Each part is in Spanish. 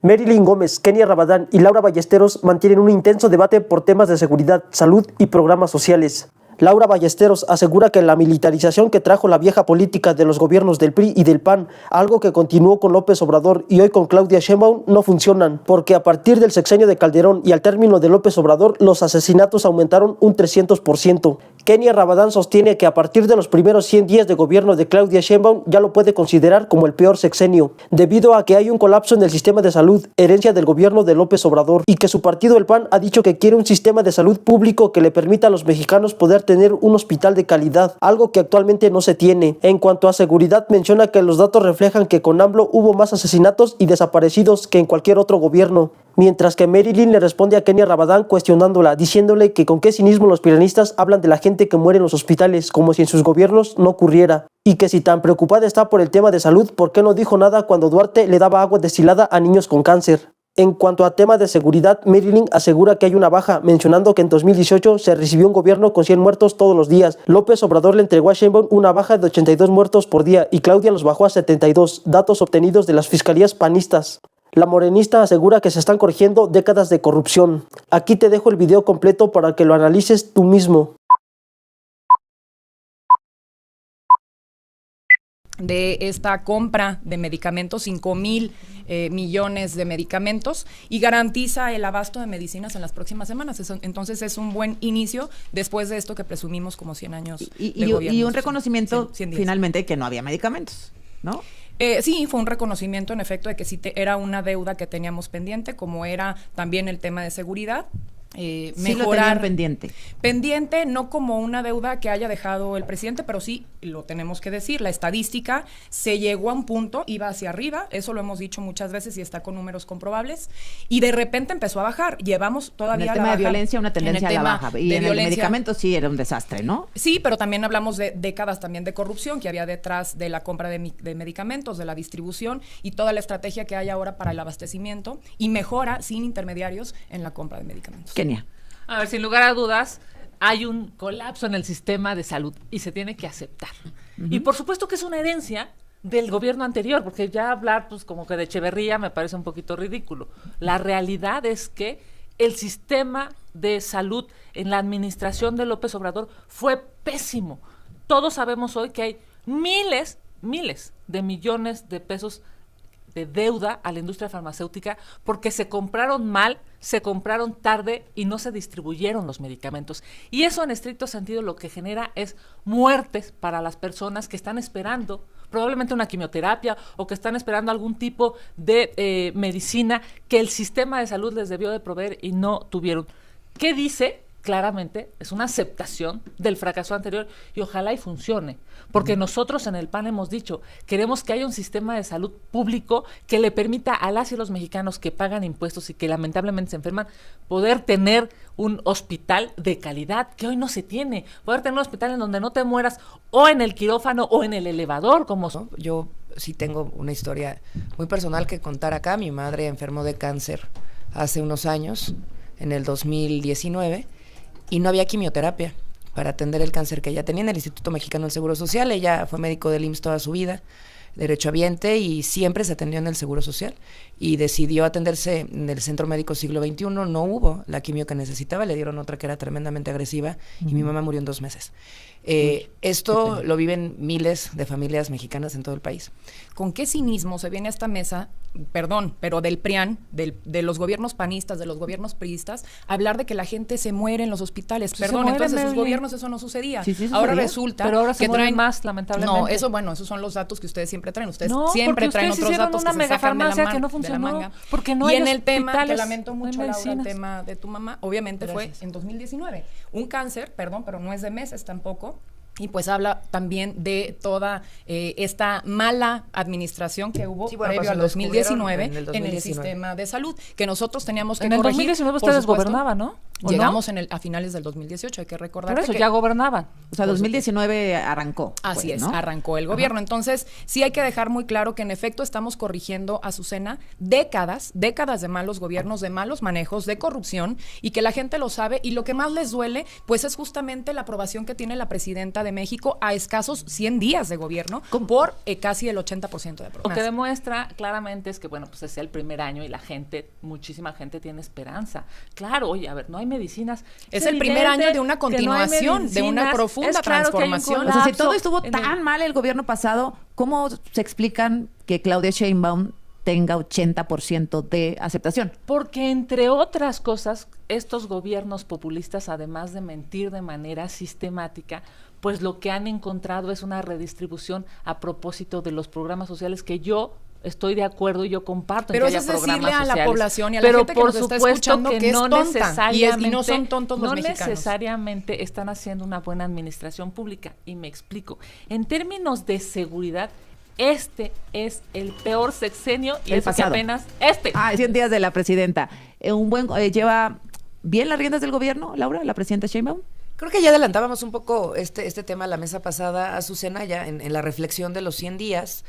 Marilyn Gómez, Kenia Rabadán y Laura Ballesteros mantienen un intenso debate por temas de seguridad, salud y programas sociales. Laura Ballesteros asegura que la militarización que trajo la vieja política de los gobiernos del PRI y del PAN, algo que continuó con López Obrador y hoy con Claudia Sheinbaum, no funcionan, porque a partir del sexenio de Calderón y al término de López Obrador, los asesinatos aumentaron un 300%. Kenia Rabadán sostiene que a partir de los primeros 100 días de gobierno de Claudia Sheinbaum ya lo puede considerar como el peor sexenio, debido a que hay un colapso en el sistema de salud, herencia del gobierno de López Obrador, y que su partido, el PAN, ha dicho que quiere un sistema de salud público que le permita a los mexicanos poder tener un hospital de calidad, algo que actualmente no se tiene. En cuanto a seguridad, menciona que los datos reflejan que con AMLO hubo más asesinatos y desaparecidos que en cualquier otro gobierno. Mientras que Marilyn le responde a Kenia Rabadán cuestionándola, diciéndole que con qué cinismo los piranistas hablan de la gente que muere en los hospitales, como si en sus gobiernos no ocurriera. Y que si tan preocupada está por el tema de salud, ¿por qué no dijo nada cuando Duarte le daba agua destilada a niños con cáncer? En cuanto a tema de seguridad, Marilyn asegura que hay una baja, mencionando que en 2018 se recibió un gobierno con 100 muertos todos los días. López Obrador le entregó a Sheinbaum una baja de 82 muertos por día y Claudia los bajó a 72, datos obtenidos de las fiscalías panistas. La morenista asegura que se están corrigiendo décadas de corrupción. Aquí te dejo el video completo para que lo analices tú mismo. De esta compra de medicamentos, 5,000 millones de medicamentos, y garantiza el abasto de medicinas en las próximas semanas. Entonces es un buen inicio después de esto que presumimos como 100 años de gobierno. Y un reconocimiento 100 finalmente que no había medicamentos, ¿no? Sí, fue un reconocimiento en efecto de que sí era una deuda que teníamos pendiente, como era también el tema de seguridad. Sí lo tenían pendiente, no como una deuda que haya dejado el presidente, pero sí lo tenemos que decir, la estadística se llegó a un punto, iba hacia arriba, eso lo hemos dicho muchas veces y está con números comprobables, y de repente empezó a bajar. Llevamos todavía en el tema de violencia una tendencia a la baja, y en el medicamento sí era un desastre, ¿no? Sí, pero también hablamos de décadas también de corrupción que había detrás de la compra de medicamentos, de la distribución y toda la estrategia que hay ahora para el abastecimiento y mejora sin intermediarios en la compra de medicamentos. Kenia. A ver, sin lugar a dudas, hay un colapso en el sistema de salud y se tiene que aceptar. Y por supuesto que es una herencia del gobierno anterior, porque ya hablar pues como que de Echeverría me parece un poquito ridículo. La realidad es que el sistema de salud en la administración de López Obrador fue pésimo. Todos sabemos hoy que hay miles de millones de pesos de deuda a la industria farmacéutica porque se compraron mal, se compraron tarde y no se distribuyeron los medicamentos. Y eso en estricto sentido lo que genera es muertes para las personas que están esperando probablemente una quimioterapia o que están esperando algún tipo de medicina que el sistema de salud les debió de proveer y no tuvieron. ¿Qué dice? Claramente es una aceptación del fracaso anterior y ojalá y funcione, porque nosotros en el PAN hemos dicho, queremos que haya un sistema de salud público que le permita a las y los mexicanos que pagan impuestos y que lamentablemente se enferman, poder tener un hospital de calidad que hoy no se tiene, poder tener un hospital en donde no te mueras o en el quirófano o en el elevador, como... ¿No? Yo sí tengo una historia muy personal que contar acá. Mi madre enfermó de cáncer hace unos años, en el 2019, y no había quimioterapia para atender el cáncer que ella tenía en el Instituto Mexicano del Seguro Social. Ella fue médico del IMSS toda su vida, derechohabiente, y siempre se atendió en el Seguro Social, y decidió atenderse en el Centro Médico Siglo XXI. No hubo la quimio que necesitaba, le dieron otra que era tremendamente agresiva, y mi mamá murió en 2 meses. Esto lo viven miles de familias mexicanas en todo el país. ¿Con qué cinismo se viene a esta mesa, perdón, pero del PRIAN, de los gobiernos panistas, de los gobiernos priistas, hablar de que la gente se muere en los hospitales? Pues perdón, entonces en sus gobiernos eso no sucedía. Sí, ahora resulta pero ahora se que traen más, lamentablemente. No, esos son los datos que ustedes siempre traen. Ustedes no, siempre traen otros datos una que se sacan de la, que no funcionó, de la manga. Porque no y hay en el tema, que hospitales, lamento mucho, no hay Laura, el medicinas. tema de tu mamá, obviamente fue en 2019. Un cáncer, perdón, pero no es de meses tampoco. Y pues habla también de toda esta mala administración que hubo previo al 2019 en el sistema de salud, que nosotros teníamos que corregir. En el 2019 ustedes gobernaban, ¿no? Llegamos a finales del 2018, hay que recordar. Por eso ya gobernaban. O sea, 2019 arrancó. Así es, arrancó el gobierno. Entonces, sí hay que dejar muy claro que en efecto estamos corrigiendo, Azucena, décadas de malos gobiernos, de malos manejos, de corrupción, y que la gente lo sabe. Y lo que más les duele, pues es justamente la aprobación que tiene la presidenta de México a escasos 100 días de gobierno por casi el 80% de aprobación. Lo que demuestra claramente es que, bueno, pues es el primer año y la gente, muchísima gente tiene esperanza. Claro, oye, a ver, no hay medicinas. Es el primer año de una continuación, de una profunda transformación. O sea, si todo estuvo tan mal el gobierno pasado, ¿cómo se explican que Claudia Sheinbaum tenga 80% de aceptación? Porque, entre otras cosas, estos gobiernos populistas, además de mentir de manera sistemática, pues lo que han encontrado es una redistribución a propósito de los programas sociales que yo estoy de acuerdo y yo comparto. Pero en que eso haya es decirle programas a la población y a la gente que nos está escuchando que es tonta y no son tontos los mexicanos. No necesariamente están haciendo una buena administración pública, y me explico. En términos de seguridad, este es el peor sexenio y es que apenas 100 días de la presidenta. ¿Lleva bien las riendas del gobierno, Laura, la presidenta Sheinbaum? Creo que ya adelantábamos un poco este tema a la mesa pasada, Azucena, ya en la reflexión de los 100 días.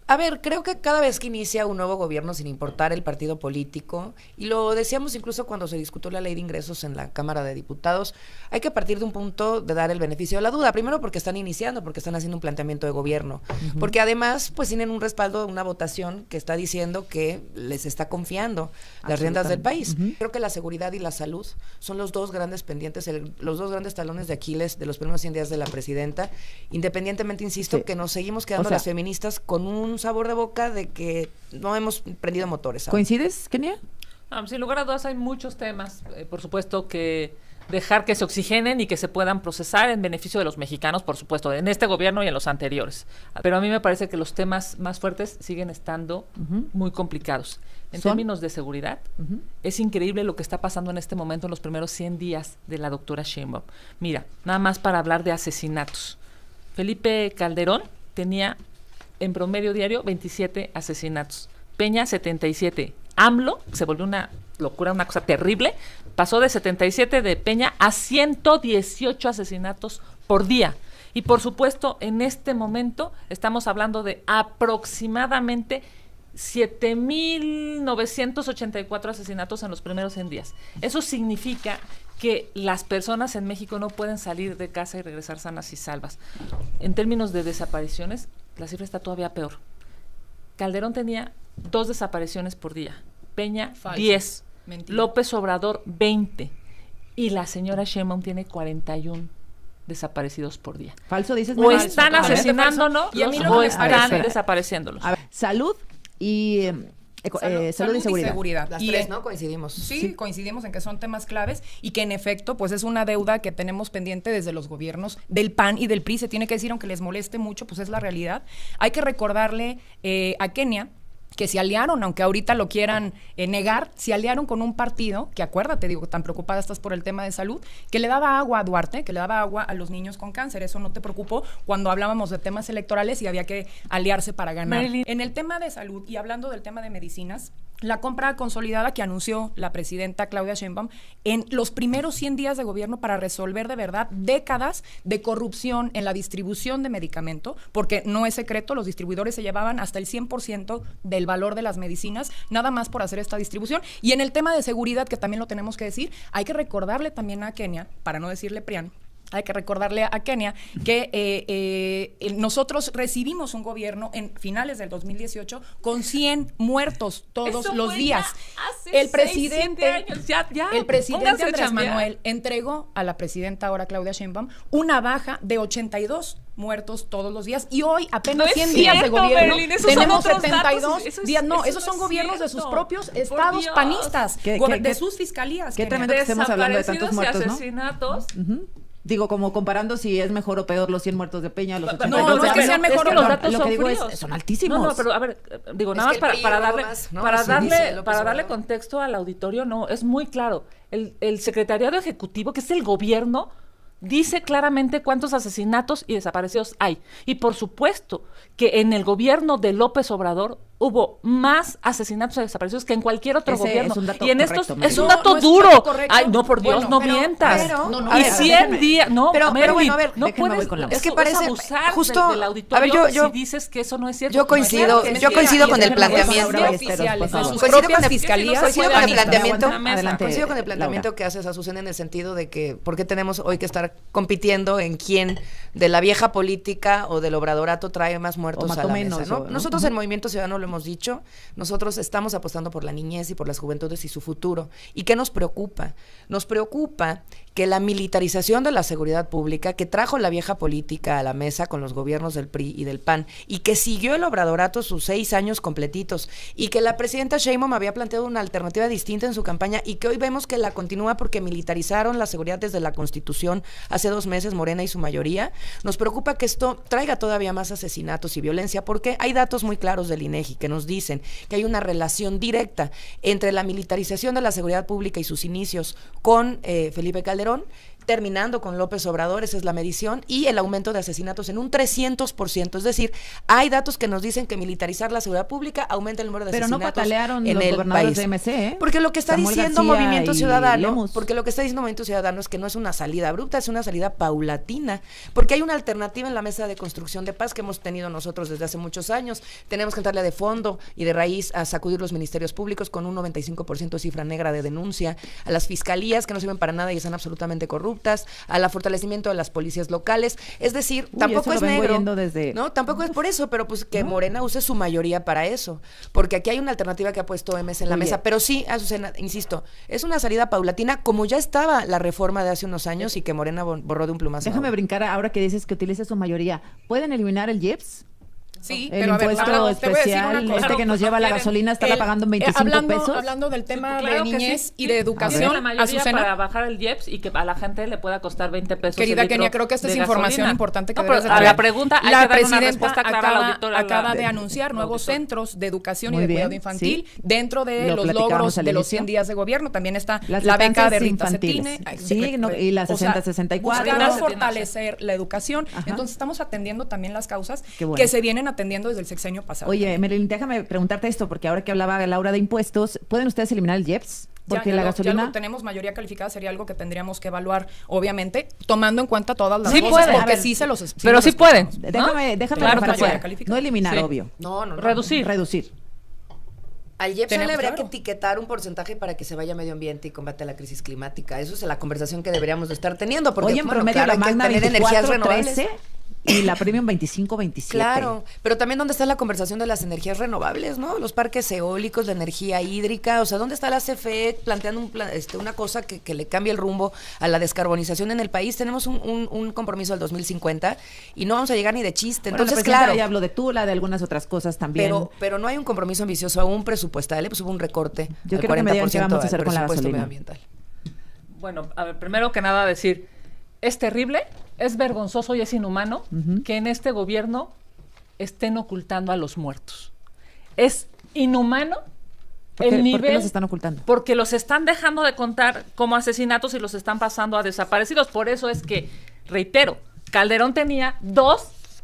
A ver, creo que cada vez que inicia un nuevo gobierno, sin importar el partido político, y lo decíamos incluso cuando se discutió la ley de ingresos en la Cámara de Diputados, hay que partir de un punto de dar el beneficio de la duda. Primero porque están iniciando, porque están haciendo un planteamiento de gobierno, porque además pues tienen un respaldo, una votación que está diciendo que les está confiando las riendas del país. Creo que la seguridad y la salud son los dos grandes pendientes, los dos grandes talones de Aquiles de los primeros 100 días de la presidenta, independientemente, insisto, que nos seguimos quedando las feministas con un sabor de boca de que no hemos prendido motores. ¿Coincides, Kenia? Sin lugar a dudas hay muchos temas, por supuesto, que dejar que se oxigenen y que se puedan procesar en beneficio de los mexicanos, por supuesto, en este gobierno y en los anteriores. Pero a mí me parece que los temas más fuertes siguen estando muy complicados. En términos de seguridad, es increíble lo que está pasando en este momento en los primeros 100 días de la doctora Sheinbaum. Mira, nada más para hablar de asesinatos. Felipe Calderón tenía en promedio diario 27 asesinatos. Peña, 77. AMLO, se volvió una locura, una cosa terrible, pasó de 77 de Peña a 118 asesinatos por día. Y por supuesto, en este momento estamos hablando de aproximadamente 7,984 asesinatos en los primeros 100 días. Eso significa que las personas en México no pueden salir de casa y regresar sanas y salvas. En términos de desapariciones, la cifra está todavía peor. Calderón tenía 2 desapariciones por día, Peña 10, mentira. López Obrador 20 y la señora Sheinbaum tiene 41 desaparecidos por día. ¿Falso dices? O están asesinándonos o están desapareciéndolos. A ver, salud y... salud y seguridad. Las tres, ¿no? Coincidimos. Sí, coincidimos en que son temas claves y que en efecto pues es una deuda que tenemos pendiente desde los gobiernos del PAN y del PRI. Se tiene que decir, aunque les moleste mucho, pues es la realidad. Hay que recordarle a Kenia que se aliaron, aunque ahorita lo quieran negar, se aliaron con un partido que, acuérdate, digo, tan preocupada estás por el tema de salud, que le daba agua a Duarte, que le daba agua a los niños con cáncer. Eso no te preocupó cuando hablábamos de temas electorales y había que aliarse para ganar. En el tema de salud y hablando del tema de medicinas, la compra consolidada que anunció la presidenta Claudia Sheinbaum en los primeros 100 días de gobierno para resolver de verdad décadas de corrupción en la distribución de medicamento, porque no es secreto, los distribuidores se llevaban hasta el 100% del valor de las medicinas, nada más por hacer esta distribución. Y en el tema de seguridad, que también lo tenemos que decir, hay que recordarle también a Kenia, para no decirle Prián, hay que recordarle a Kenia que nosotros recibimos un gobierno en finales del 2018 con 100 muertos todos los días. El presidente Andrés Manuel entregó a la presidenta ahora Claudia Sheinbaum una baja de 82 muertos todos los días y hoy apenas 100 días de gobierno tenemos 72 días. No, esos son gobiernos de sus propios estados panistas, de sus fiscalías. Qué tremendo que estemos hablando de tantos muertos, ¿no? Asesinatos. Digo, como comparando si es mejor o peor los 100 muertos de Peña, los 82. No es que sean mejor o peor. Los datos lo que digo fríos. son altísimos. No, pero a ver, digo, nada más para darle contexto al auditorio, no, es muy claro. El secretariado ejecutivo, que es el gobierno, dice claramente cuántos asesinatos y desaparecidos hay. Y por supuesto que en el gobierno de López Obrador hubo más asesinatos y desaparecidos que en cualquier otro Ese gobierno. es un dato Y en correcto, estos Mary. es un No, dato no es duro. dato correcto. Ay, no, por Dios, Bueno, no pero- mientas. pero- no, y a ver, 100 déjenme. días, no, Pero Mary, bueno, a ver, no déjenme, puedes, voy con la- Es que parece abusar justo- del a auditorio ver, yo- si dices que eso no es cierto. yo coincido- Claro que yo sí, coincido y con el déjenme hablar planteamiento. con los Oficiales, oficiales, por de favor. sus Coincido propias con el- fiscalías. coincido pueden con el imitar. planteamiento. Adelante, Coincido con el planteamiento Laura. que haces, Azucena, en el sentido de que por qué tenemos hoy que estar compitiendo en quién de la vieja política o del obradorato trae más muertos mató a la menos, mesa, ¿no? ¿no? Nosotros en Movimiento Ciudadano lo hemos dicho, nosotros estamos apostando por la niñez y por las juventudes y su futuro. ¿Y qué nos preocupa? Nos preocupa que la militarización de la seguridad pública que trajo la vieja política a la mesa con los gobiernos del PRI y del PAN y que siguió el obradorato sus 6 años completitos y que la presidenta Sheinbaum había planteado una alternativa distinta en su campaña y que hoy vemos que la continúa porque militarizaron la seguridad desde la Constitución hace 2 meses, Morena y su mayoría. Nos preocupa que esto traiga todavía más asesinatos y violencia porque hay datos muy claros del INEGI que nos dicen que hay una relación directa entre la militarización de la seguridad pública y sus inicios con Felipe Calderón, terminando con López Obrador, esa es la medición, y el aumento de asesinatos en un 300%. Es decir, hay datos que nos dicen que militarizar la seguridad pública aumenta el número de Pero no asesinatos patalearon en los el gobernadores país. de MC, ¿eh? Porque lo que está Samuel diciendo García Movimiento y Ciudadano, Lemus. porque lo que está diciendo Movimiento Ciudadano es que no es una salida abrupta, es una salida paulatina, porque hay una alternativa en la mesa de construcción de paz que hemos tenido nosotros desde hace muchos años. Tenemos que entrarle de fondo y de raíz a sacudir los ministerios públicos con un 95% de cifra negra de denuncia, a las fiscalías que no sirven para nada y están absolutamente corruptas, al fortalecimiento de las policías locales. Es decir, Uy, tampoco eso es lo vengo negro, oyendo desde- ¿no? Tampoco es por eso, pero pues que Morena use su mayoría para eso, porque aquí hay una alternativa que ha puesto MS en la Muy mesa, bien. pero sí, Azucena, insisto, es una salida paulatina como ya estaba la reforma de hace unos años y que Morena borró de un plumazo. Déjame brincar ahora que dices que utiliza su mayoría. ¿Pueden eliminar el IEPS? Sí, El pero a ver, impuesto te voy a decir una especial, cosa. este que nos lleva la gasolina, estarla pagando en 25 pesos. Hablando del tema Claro de que niñez sí, y sí. de Tiene educación, la mayoría Azucena, para bajar el IEPS y que a la gente le pueda costar 20 pesos. querida el litro Kenia, creo que esta es de información gasolina. importante que No, pero debes de a saber. la pregunta hay la que dar una presidenta respuesta clara al auditorio. acaba de anunciar nuevos auditorio. centros de educación Muy y de bien, cuidado infantil sí. dentro de Lo los platicábamos logros al de los inicio. 100 días de gobierno. También está Las la beca estancias de Rita infantiles. Cetine. Sí, no, y la o sea, 60-64. buscar Rita fortalecer la educación. Ajá. Entonces estamos atendiendo también las causas Qué bueno. que se vienen atendiendo desde el sexenio pasado. Oye, Marilyn, déjame preguntarte esto, porque ahora que hablaba Laura de impuestos, ¿pueden ustedes eliminar el IEPS? Porque Ya la lo gasolina... tenemos mayoría calificada, sería algo que tendríamos que evaluar, obviamente, tomando en cuenta todas las Sí cosas, pueden. porque A ver, sí se los Pero los sí pueden. escuchamos. Déjame Claro que referenciar. puede. No eliminar, Sí. obvio. No, no, no. Reducir. Reducir. Al IEPS Tenemos, le habría claro. que etiquetar un porcentaje para que se vaya a medio ambiente y combate la crisis climática. Eso es la conversación que deberíamos de estar teniendo. Porque, Oye, en bueno, promedio claro, la hay que Magna tener energías 24, renovables. 13 y la Premium 25, 27. Claro, pero también dónde está la conversación de las energías renovables, ¿no? Los parques eólicos, la energía hídrica, o sea, ¿dónde está la CFE planteando una cosa que le cambie el rumbo a la descarbonización en el país? Tenemos un compromiso del 2050 y no vamos a llegar ni de chiste. Bueno, Entonces, la presidenta claro, ya habló de Tula, de algunas otras cosas también. pero no hay un compromiso ambicioso aún presupuestal, pues hubo un recorte Yo al quiero que me digan 40% qué vamos a hacer al con la presupuesto gasolina. medioambiental. Bueno, a ver, primero que nada decir, es terrible, es vergonzoso y es inhumano que en este gobierno estén ocultando a los muertos. Es inhumano ¿Por qué- el por nivel... qué los están ocultando? Porque los están dejando de contar como asesinatos y los están pasando a desaparecidos. Por eso es que, reitero, Calderón tenía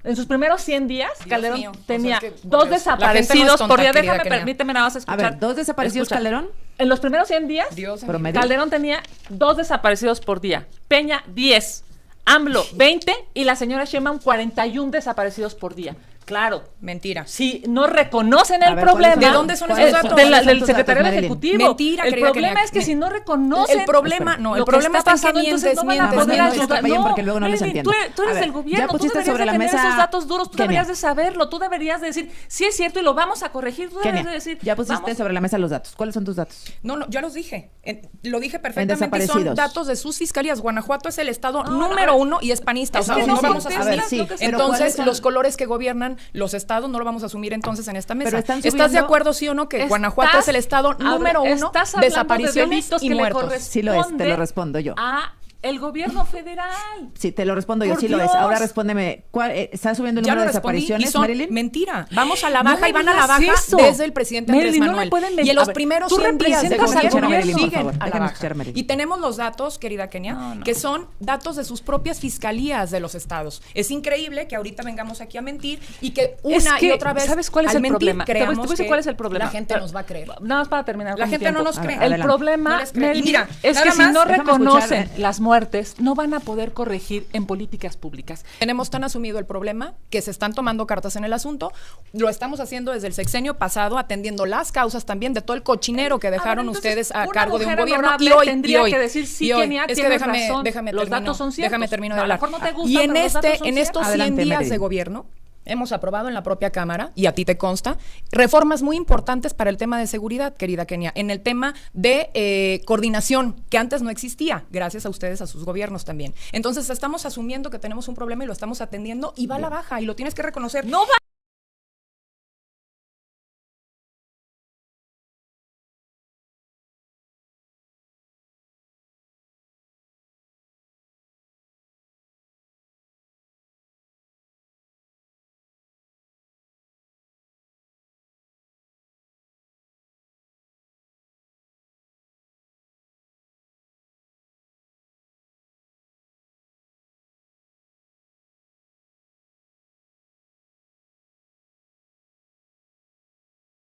en sus primeros 100 días, Dios Calderón mío, o sea, tenía es que, por 2 Dios, la gente no es desaparecidos tonta, por día. querida Déjame, Kenia. permíteme nada más A escuchar. ver, ¿2 desaparecidos Escucha. Calderón? En los primeros 100 días, Dios de mi Promedio. Calderón tenía 2 desaparecidos por día. Peña, 10. AMLO, 20. Y la señora Sheinbaum, 41 desaparecidos por día. Claro, Mentira. si no reconocen A el ver, problema. ¿cuáles ¿De dónde son esos ¿Cuáles datos? ¿Cuáles son Del tus secretario datos, Marilyn? ejecutivo. Mentira, el querida problema Kenia. es que si no reconocen. El problema, no, el lo que problema está está en que pasando, entonces no van a mientes, poder mientes, ayudar. mientes, No, porque luego no les Marilyn, entiendo. tú A eres ver, el ya gobierno, tú pusiste deberías sobre de la tener mesa, esos datos duros, tú Kenia. deberías de saberlo, tú deberías de decir, sí es cierto y lo vamos a corregir, tú deberías Kenia, de decir, ya pusiste vamos. sobre la mesa los datos. ¿Cuáles son tus datos? No, ya los dije. Lo dije perfectamente. Y son desaparecidos. datos de sus fiscalías. Guanajuato es el estado número 1 y es panista. Es O sea, que no no vamos a contestas A ver, asumir. sí, lo que pero ¿cuáles Entonces, son? los colores que gobiernan los estados no lo vamos a asumir entonces en esta mesa. Pero están ¿Estás de subiendo- acuerdo, sí o no, que Guanajuato es el estado número 1 estás de hablando desapariciones delitos y que le muertos? corresponden Sí lo es, te lo respondo yo. A El gobierno federal. Sí, te lo respondo yo, Por sí lo es. Dios. Ahora respóndeme, ¿está subiendo el Ya número lo de respondí y desapariciones, son Marilyn? mentira. Vamos a la No baja me y van a la digas baja eso. desde el presidente Andrés Marilyn, no me Manuel. pueden Y mentir. en los A ver, primeros tú 100 días de representas al gobierno gobierno, por siguen favor. a la Déjame baja. escuchar a Marilyn. Y tenemos los datos, querida Kenia, que son datos de sus propias fiscalías de los estados. Es increíble que ahorita vengamos aquí a mentir y que una y otra vez ¿sabes cuál es al el mentir problema? Te voy a creamos decir que cuál es el problema. la gente nos va a creer. Nada más para terminar. La con mi gente no tiempo. nos cree. A ver, El adelante. problema, No les cree. Y Mary, mira, es nada que si más, no déjame reconocen escuchar. las muertes, no van a poder corregir en políticas públicas. Tenemos tan asumido el problema que se están tomando cartas en el asunto. Lo estamos haciendo desde el sexenio pasado, atendiendo las causas también de todo el cochinero que dejaron entonces, ustedes a una cargo de un mujer gobierno. honorable Y hoy, tendría y hoy, que decir, sí, y hoy. Kenia, Es que tienes déjame razón. Los termino, datos son ciertos. déjame termino de A lo hablar. mejor no te gustan, Y en pero los datos son estos 100 Adelante, días Marilyn. de gobierno, hemos aprobado en la propia Cámara, y a ti te consta, reformas muy importantes para el tema de seguridad, querida Kenia, en el tema de coordinación, que antes no existía, gracias a ustedes, a sus gobiernos también. Entonces, estamos asumiendo que tenemos un problema y lo estamos atendiendo y va a la baja, y lo tienes que reconocer. No va